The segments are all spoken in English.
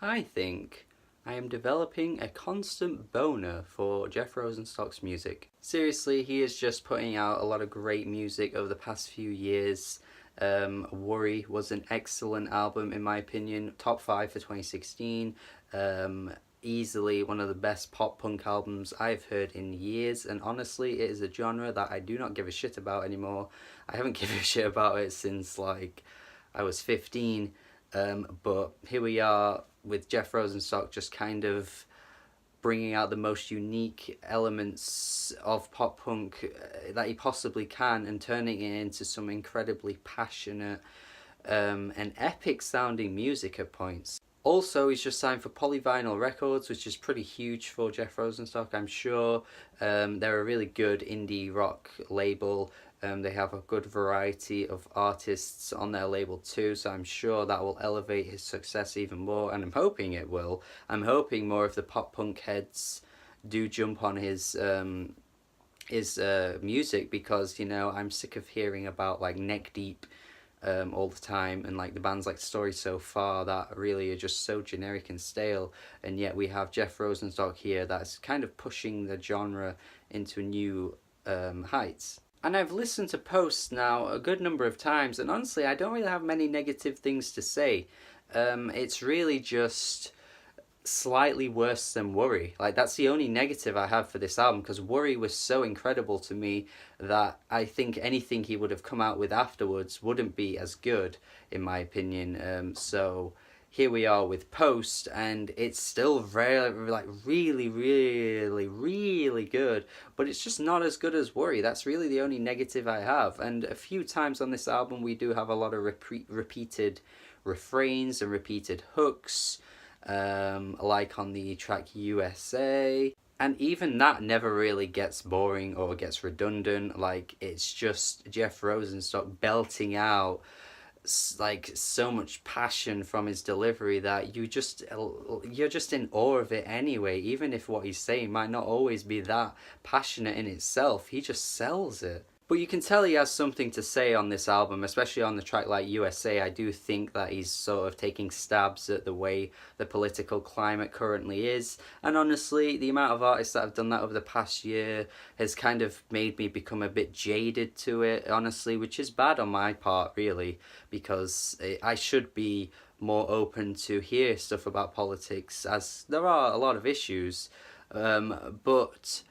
I think I am developing a constant boner for Jeff Rosenstock's music. Seriously, he is just putting out a lot of great music over the past few years. Worry was an excellent album in my opinion, top 5 for 2016. Easily one of the best pop punk albums I've heard in years, and honestly it is a genre that I do not give a shit about anymore. I haven't given a shit about it since like I was 15. But here we are with Jeff Rosenstock just kind of bringing out the most unique elements of pop punk that he possibly can and turning it into some incredibly passionate and epic sounding music at points. Also, he's just signed for Polyvinyl Records, which is pretty huge for Jeff Rosenstock, I'm sure. They're a really good indie rock label. They have a good variety of artists on their label too, so I'm sure that will elevate his success even more, and I'm hoping it will. I'm hoping more of the pop punk heads do jump on his music, because, you know, I'm sick of hearing about like Neck Deep all the time, and like the bands like Story So Far that really are just so generic and stale, and yet we have Jeff Rosenstock here that's kind of pushing the genre into new heights. And I've listened to Post now a good number of times, and honestly I don't really have many negative things to say. It's really just slightly worse than Worry. Like, that's the only negative I have for this album, because Worry was so incredible to me that I think anything he would have come out with afterwards wouldn't be as good, in my opinion. So here we are with Post, and it's still very, like, really, really, really good, but it's just not as good as Worry. That's really the only negative I have. And a few times on this album we do have a lot of repeated refrains and repeated hooks, like on the track USA, and even that never really gets boring or gets redundant. Like, it's just Jeff Rosenstock belting out like so much passion from his delivery that you're just in awe of it anyway, even if what he's saying might not always be that passionate in itself. He just sells it. But you can tell he has something to say on this album, especially on the track like USA. I do think that he's sort of taking stabs at the way the political climate currently is. And honestly, the amount of artists that have done that over the past year has kind of made me become a bit jaded to it, honestly, which is bad on my part, really, because I should be more open to hear stuff about politics, as there are a lot of issues. But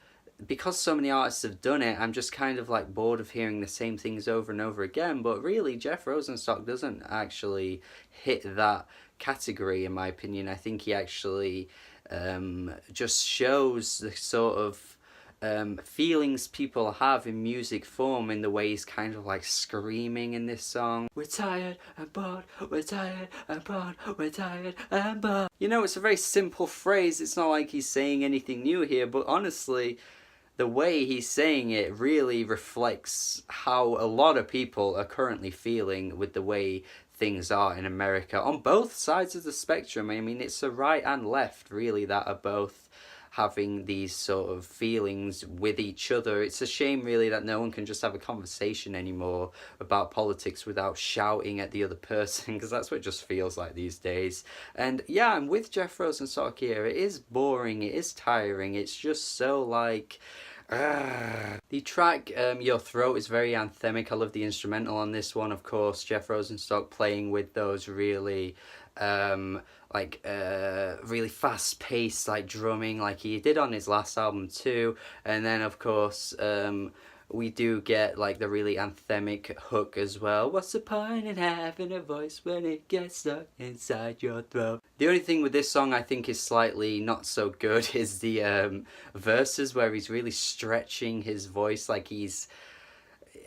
because so many artists have done it, I'm just kind of like bored of hearing the same things over and over again. But really, Jeff Rosenstock doesn't actually hit that category, in my opinion. I think he actually just shows the sort of feelings people have in music form, in the way he's kind of like screaming in this song. We're tired and bored, we're tired and bored, we're tired and bored. You know, it's a very simple phrase. It's not like he's saying anything new here, but honestly, the way he's saying it really reflects how a lot of people are currently feeling with the way things are in America on both sides of the spectrum. I mean, it's the right and left really that are both having these sort of feelings with each other. It's a shame really that no one can just have a conversation anymore about politics without shouting at the other person, because that's what it just feels like these days. And yeah, I'm with Jeff Rosenstock here. It is boring, it is tiring, it's just so like... The track Your Throat is very anthemic. I love the instrumental on this one, of course. Jeff Rosenstock playing with those really really fast-paced like drumming, like he did on his last album too. And then of course we do get like the really anthemic hook as well. What's the point in having a voice when it gets stuck inside your throat? The only thing with this song I think is slightly not so good is the verses, where he's really stretching his voice. Like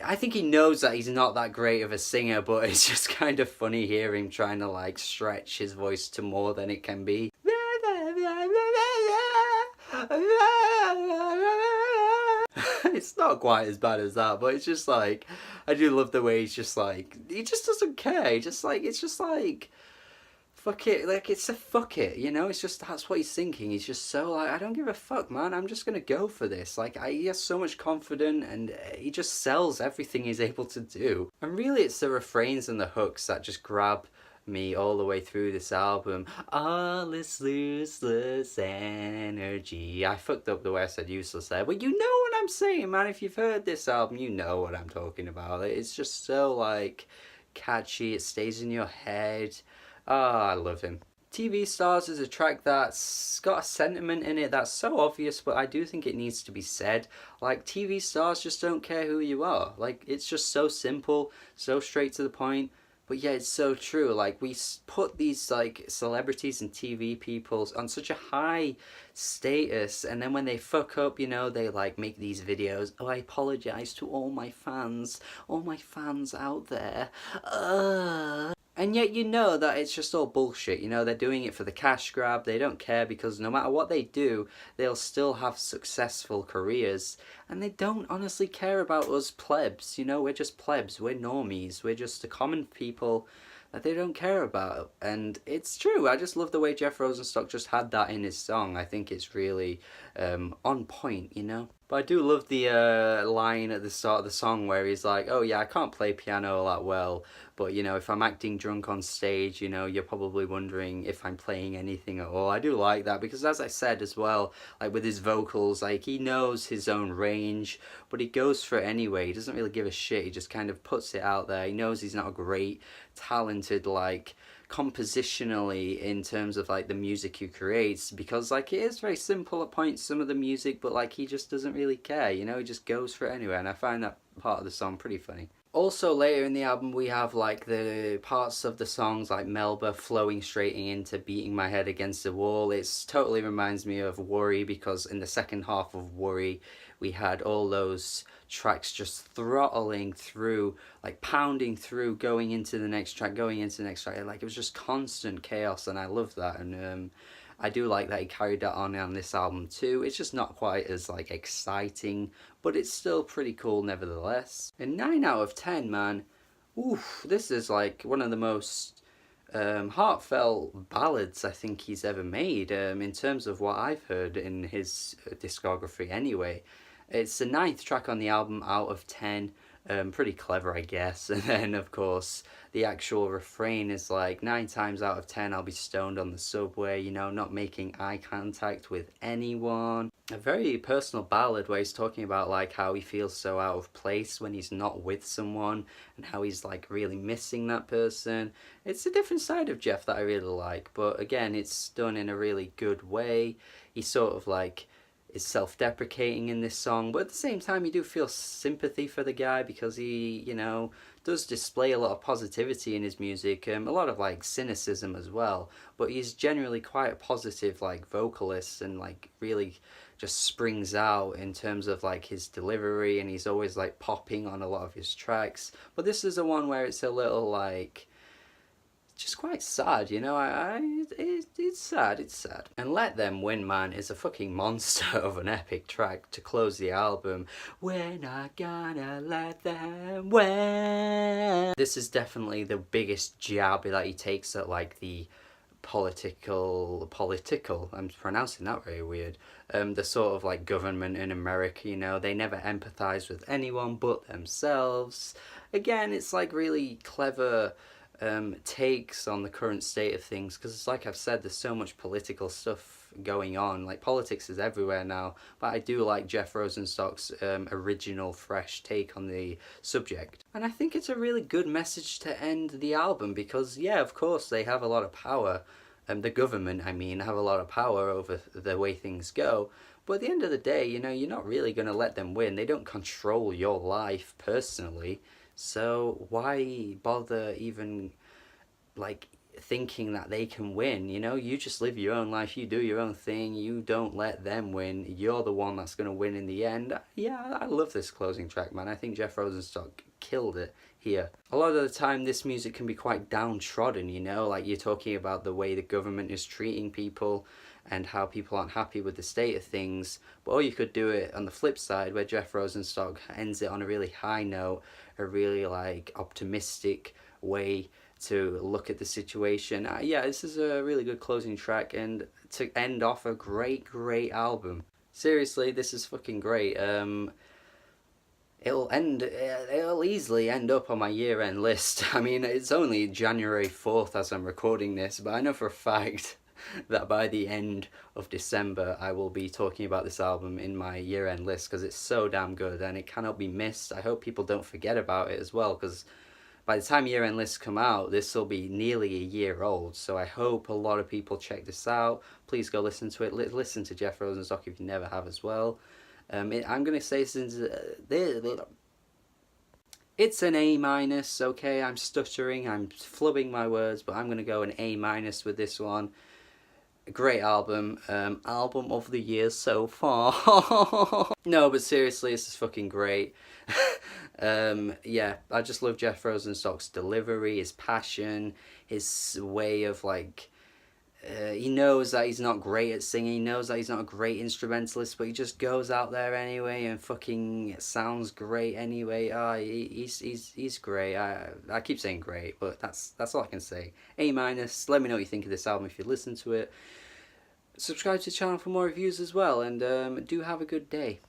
I think he knows that he's not that great of a singer, but it's just kind of funny hearing him trying to like stretch his voice to more than it can be. It's not quite as bad as that, but it's just like, I do love the way he's just like, he just doesn't care. It's just like, fuck it, like, it's a fuck it, you know? It's just, that's what he's thinking. He's just so like, I don't give a fuck, man. I'm just gonna go for this. Like, he has so much confidence, and he just sells everything he's able to do. And really, it's the refrains and the hooks that just grab me all the way through this album. All this useless energy. I fucked up the way I said useless there, but you know what I'm saying, man. If you've heard this album, you know what I'm talking about. It's just so like catchy, it stays in your head. Ah, I love him. TV Stars is a track that's got a sentiment in it that's so obvious, but I do think it needs to be said. Like, TV stars just don't care who you are. Like, it's just so simple, so straight to the point. But yeah, it's so true. Like, we put these, like, celebrities and TV people on such a high status, and then when they fuck up, you know, they, like, make these videos. Oh, I apologize to all my fans out there. And yet you know that it's just all bullshit, you know, they're doing it for the cash grab, they don't care because no matter what they do, they'll still have successful careers, and they don't honestly care about us plebs, you know, we're just plebs, we're normies, we're just the common people that they don't care about, and it's true. I just love the way Jeff Rosenstock just had that in his song. I think it's really on point, you know. But I do love the line at the start of the song where he's like, oh yeah, I can't play piano all that well, but you know, if I'm acting drunk on stage, you know, you're probably wondering if I'm playing anything at all. I do like that because, as I said as well, like with his vocals, like he knows his own range, but he goes for it anyway. He doesn't really give a shit, he just kind of puts it out there. He knows he's not a great, talented, like, compositionally in terms of like the music he creates, because like it is very simple at points, some of the music, but like he just doesn't really care, you know, he just goes for it anyway, and I find that part of the song pretty funny. Also later in the album we have like the parts of the songs like Melba flowing straight into Beating My Head Against the Wall. It's totally reminds me of Worry, because in the second half of Worry we had all those tracks just throttling through, like pounding through, going into the next track, going into the next track, like it was just constant chaos, and I love that. And I do like that he carried that on this album too. It's just not quite as like exciting, but it's still pretty cool nevertheless. And 9 out of 10, man. Oof, this is like one of the most heartfelt ballads I think he's ever made, in terms of what I've heard in his discography anyway. It's the 9th track on the album out of 10. Pretty clever, I guess. And then, of course, the actual refrain is like, 9 times out of 10 I'll be stoned on the subway, you know, not making eye contact with anyone. A very personal ballad where he's talking about like how he feels so out of place when he's not with someone, and how he's like really missing that person. It's a different side of Jeff that I really like, but again, it's done in a really good way. He sort of like is self-deprecating in this song, but at the same time you do feel sympathy for the guy, because he, you know, does display a lot of positivity in his music, a lot of like cynicism as well, but he's generally quite a positive like vocalist, and like really just springs out in terms of like his delivery, and he's always like popping on a lot of his tracks. But this is the one where it's a little like just quite sad, you know. It's sad, it's sad. And Let Them Win, man, is a fucking monster of an epic track to close the album. We're not gonna let them win. This is definitely the biggest jab that he takes at like the political, I'm pronouncing that very weird, the sort of like government in America, you know, they never empathize with anyone but themselves. Again, it's like really clever takes on the current state of things, because it's like I've said, there's so much political stuff going on, like politics is everywhere now, but I do like Jeff Rosenstock's original fresh take on the subject, and I think it's a really good message to end the album, because yeah, of course they have a lot of power, the government I mean have a lot of power over the way things go, but at the end of the day, you know, you're not really going to let them win. They don't control your life personally. So why bother even like thinking that they can win? You know, you just live your own life, you do your own thing, you don't let them win. You're the one that's going to win in the end. Yeah, I love this closing track, man. I think Jeff Rosenstock killed it here. A lot of the time this music can be quite downtrodden, you know, like you're talking about the way the government is treating people and how people aren't happy with the state of things, but or you could do it on the flip side where Jeff Rosenstock ends it on a really high note, a really like optimistic way to look at the situation. Yeah, this is a really good closing track, and to end off a great album. Seriously, this is fucking great. It'll easily end up on my year-end list. I mean, it's only January 4th as I'm recording this, but I know for a fact that by the end of December I will be talking about this album in my year-end list because it's so damn good and it cannot be missed. I hope people don't forget about it as well, because by the time year-end lists come out, this will be nearly a year old. So I hope a lot of people check this out. Please go listen to it. Listen to Jeff Rosenstock if you never have as well. I'm going to say since it's an A minus. Okay, I'm stuttering, I'm flubbing my words, but I'm going to go an A minus with this one. A great album. Album of the year so far. No, but seriously, this is fucking great. Yeah, I just love Jeff Rosenstock's delivery, his passion, his way of like. He knows that he's not great at singing, he knows that he's not a great instrumentalist, but he just goes out there anyway and fucking sounds great anyway. He's great. I keep saying great, but that's all I can say. A minus. Let me know what you think of this album if you listen to it. Subscribe to the channel for more reviews as well, and do have a good day.